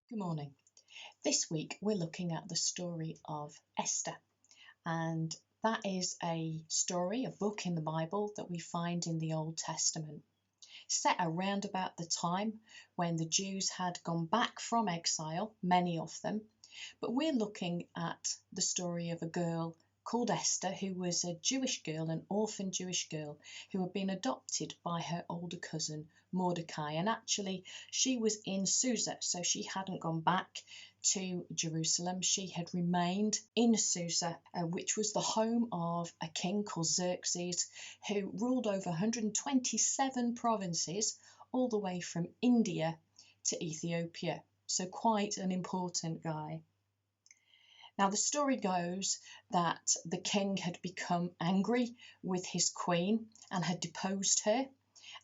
Good morning. This week we're looking at the story of Esther, and that is a story, a book in the Bible that we find in the Old Testament, set around about the time when the Jews had gone back from exile, many of them. But we're looking at the story of a girl called Esther, who was a Jewish girl, an orphan Jewish girl, who had been adopted by her older cousin Mordecai. And actually, she was in Susa, so she hadn't gone back to Jerusalem. She had remained in Susa, which was the home of a king called Xerxes, who ruled over 127 provinces, all the way from India to Ethiopia. So quite an important guy. Now, the story goes that the king had become angry with his queen and had deposed her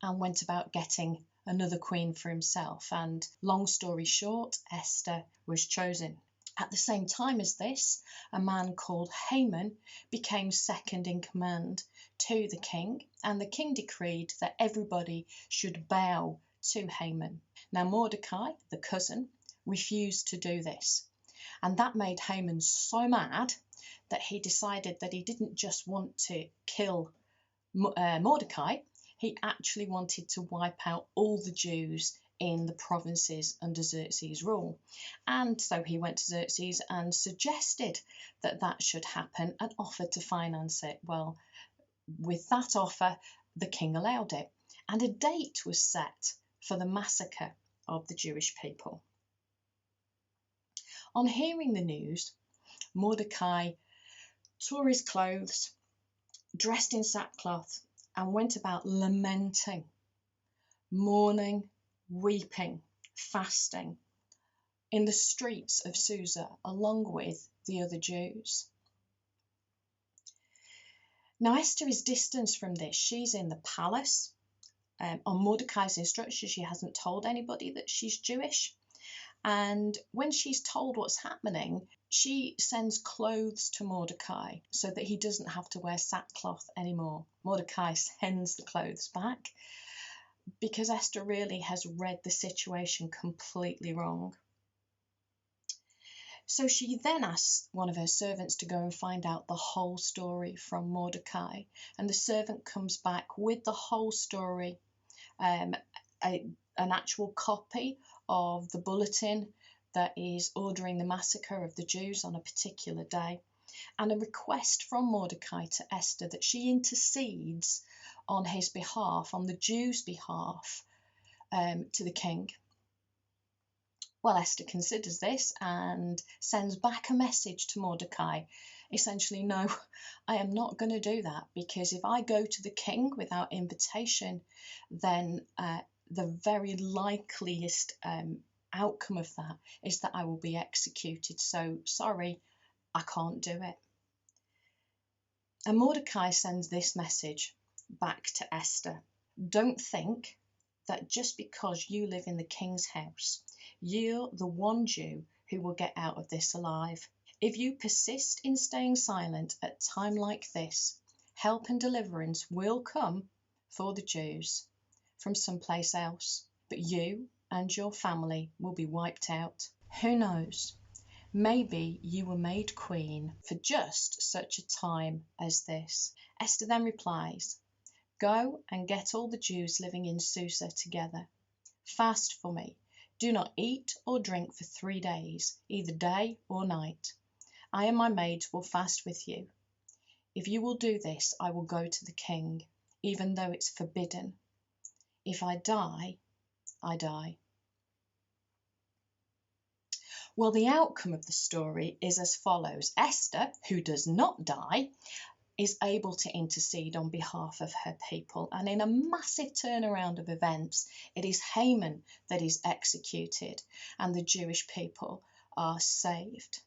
and went about getting another queen for himself. And long story short, Esther was chosen. At the same time as this, a man called Haman became second in command to the king, and the king decreed that everybody should bow to Haman. Now, Mordecai, the cousin, refused to do this. And that made Haman so mad that he decided that he didn't just want to kill Mordecai, he actually wanted to wipe out all the Jews in the provinces under Xerxes' rule. And so he went to Xerxes and suggested that that should happen and offered to finance it. Well, with that offer, the king allowed it. And a date was set for the massacre of the Jewish people. On hearing the news, Mordecai tore his clothes, dressed in sackcloth, and went about lamenting, mourning, weeping, fasting in the streets of Susa, along with the other Jews. Now, Esther is distanced from this. She's in the palace. On Mordecai's instruction, she hasn't told anybody that she's Jewish. And when she's told what's happening, she sends clothes to Mordecai so that he doesn't have to wear sackcloth anymore. Mordecai sends the clothes back because Esther really has read the situation completely wrong. So she then asks one of her servants to go and find out the whole story from Mordecai. And the servant comes back with the whole story, an actual copy of the bulletin that is ordering the massacre of the Jews on a particular day, and a request from Mordecai to Esther that she intercedes on his behalf, on the Jews' behalf, to the king. Well, Esther considers this and sends back a message to Mordecai. Essentially, no, I am not going to do that, because if I go to the king without invitation, then the very likeliest outcome of that is that I will be executed. So, sorry, I can't do it. And Mordecai sends this message back to Esther. Don't think that just because you live in the king's house, you're the one Jew who will get out of this alive. If you persist in staying silent at a time like this, help and deliverance will come for the Jews from someplace else, but you and your family will be wiped out. Who knows? Maybe you were made queen for just such a time as this. Esther then replies, go and get all the Jews living in Susa together. Fast for me. Do not eat or drink for 3 days, either day or night. I and my maids will fast with you. If you will do this, I will go to the king, even though it's forbidden. If I die, I die. Well, the outcome of the story is as follows. Esther, who does not die, is able to intercede on behalf of her people. And in a massive turnaround of events, it is Haman that is executed and the Jewish people are saved.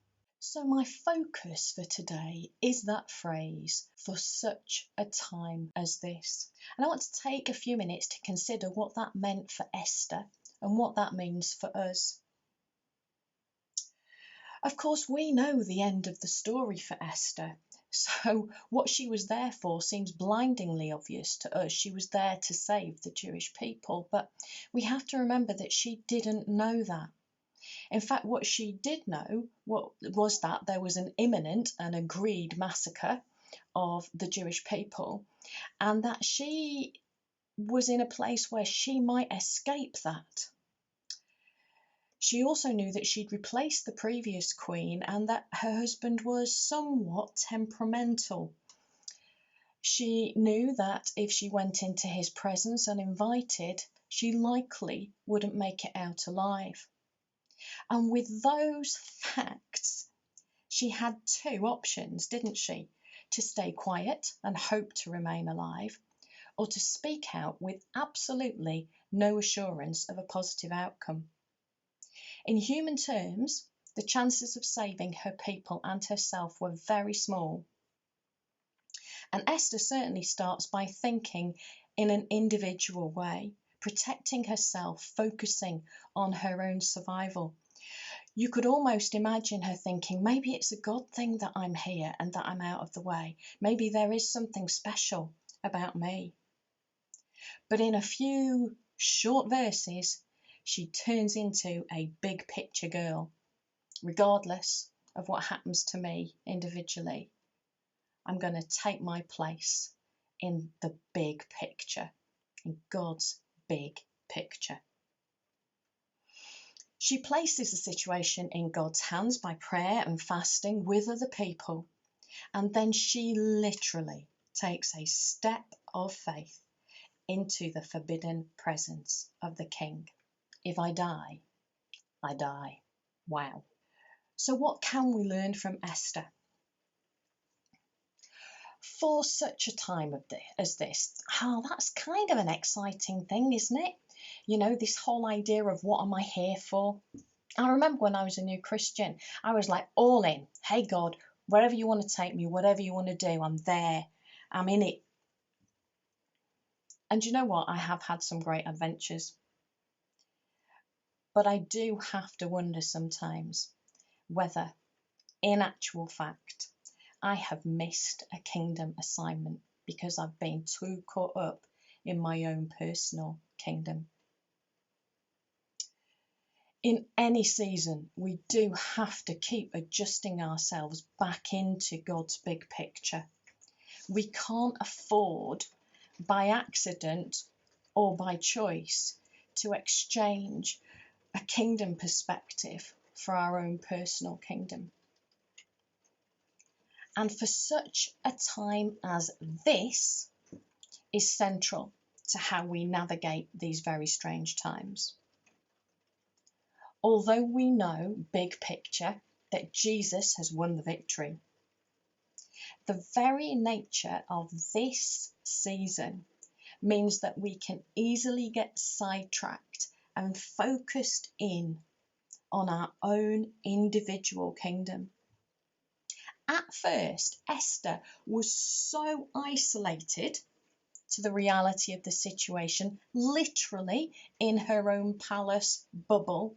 So my focus for today is that phrase, for such a time as this. And I want to take a few minutes to consider what that meant for Esther and what that means for us. Of course, we know the end of the story for Esther. So what she was there for seems blindingly obvious to us. She was there to save the Jewish people, but we have to remember that she didn't know that. In fact, what she did know was that there was an imminent and agreed massacre of the Jewish people, and that she was in a place where she might escape that. She also knew that she'd replaced the previous queen and that her husband was somewhat temperamental. She knew that if she went into his presence uninvited, she likely wouldn't make it out alive. And with those facts, she had two options, didn't she? To stay quiet and hope to remain alive, or to speak out with absolutely no assurance of a positive outcome. In human terms, the chances of saving her people and herself were very small. And Esther certainly starts by thinking in an individual way, protecting herself, focusing on her own survival. You could almost imagine her thinking, maybe it's a God thing that I'm here and that I'm out of the way. Maybe there is something special about me. But in a few short verses, she turns into a big picture girl. Regardless of what happens to me individually, I'm going to take my place in the big picture, in God's big picture. She places the situation in God's hands by prayer and fasting with other people, and then she literally takes a step of faith into the forbidden presence of the king. If I die, I die. Wow. So what can we learn from Esther? For such a time as this, that's kind of an exciting thing, isn't it? You know, this whole idea of what am I here for? I remember when I was a new Christian, I was like all in. Hey God, wherever you want to take me, whatever you want to do, I'm there. I'm in it. And you know what? I have had some great adventures. But I do have to wonder sometimes whether, in actual fact, I have missed a kingdom assignment because I've been too caught up in my own personal kingdom. In any season, we do have to keep adjusting ourselves back into God's big picture. We can't afford, by accident or by choice, to exchange a kingdom perspective for our own personal kingdom. And for such a time as this is central to how we navigate these very strange times. Although we know, big picture, that Jesus has won the victory, the very nature of this season means that we can easily get sidetracked and focused in on our own individual kingdom. At first, Esther was so isolated to the reality of the situation, literally in her own palace bubble,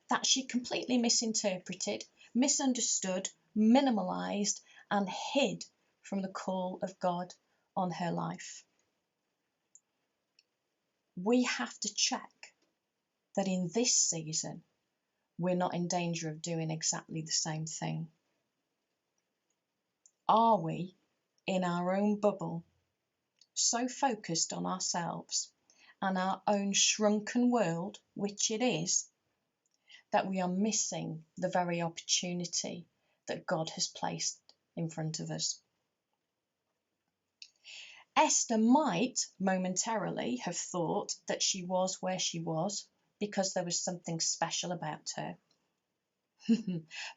that she completely misinterpreted, misunderstood, minimalized, and hid from the call of God on her life. We have to check that in this season, we're not in danger of doing exactly the same thing. Are we, in our own bubble, so focused on ourselves and our own shrunken world, which it is, that we are missing the very opportunity that God has placed in front of us? Esther might momentarily have thought that she was where she was because there was something special about her.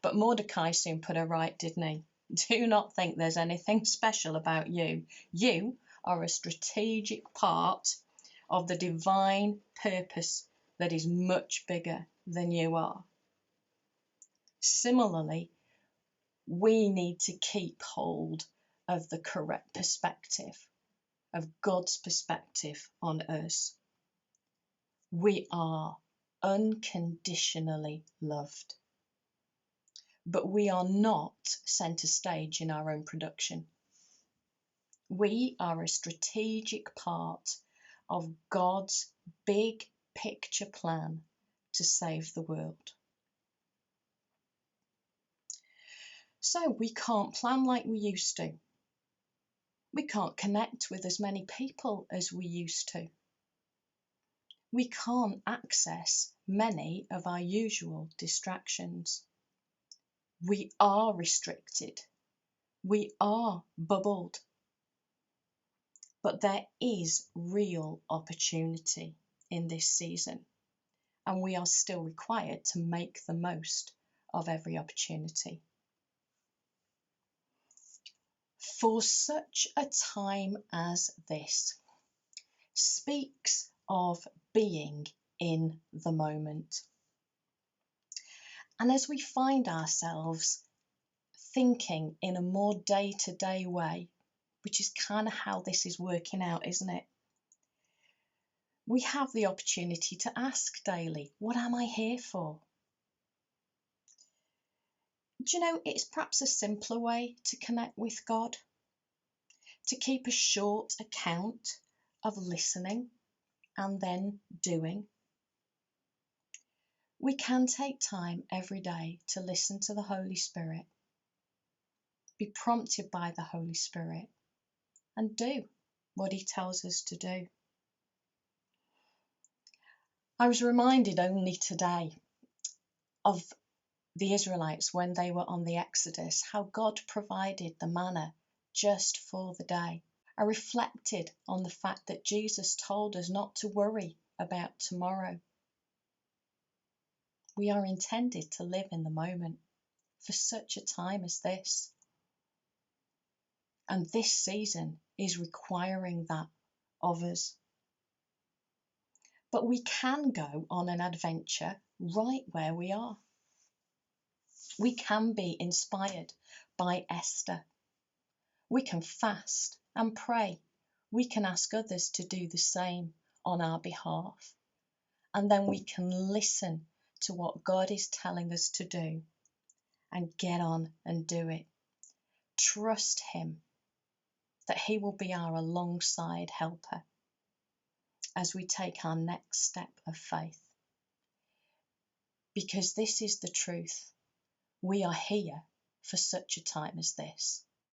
But Mordecai soon put her right, didn't he? Do not think there's anything special about you. You are a strategic part of the divine purpose that is much bigger than you are. Similarly, we need to keep hold of the correct perspective, of God's perspective on us. We are unconditionally loved, but we are not centre stage in our own production. We are a strategic part of God's big picture plan to save the world. So we can't plan like we used to. We can't connect with as many people as we used to. We can't access many of our usual distractions. We are restricted. We are bubbled. But there is real opportunity in this season, and we are still required to make the most of every opportunity. For such a time as this speaks of being in the moment. And as we find ourselves thinking in a more day-to-day way, which is kind of how this is working out, isn't it? We have the opportunity to ask daily, what am I here for? Do you know, it's perhaps a simpler way to connect with God, to keep a short account of listening and then doing. We can take time every day to listen to the Holy Spirit, be prompted by the Holy Spirit, and do what He tells us to do. I was reminded only today of the Israelites when they were on the Exodus, how God provided the manna just for the day. I reflected on the fact that Jesus told us not to worry about tomorrow. We are intended to live in the moment for such a time as this. And this season is requiring that of us. But we can go on an adventure right where we are. We can be inspired by Esther. We can fast and pray. We can ask others to do the same on our behalf. And then we can listen to what God is telling us to do and get on and do it. Trust Him that He will be our alongside helper as we take our next step of faith. Because this is the truth. We are here for such a time as this.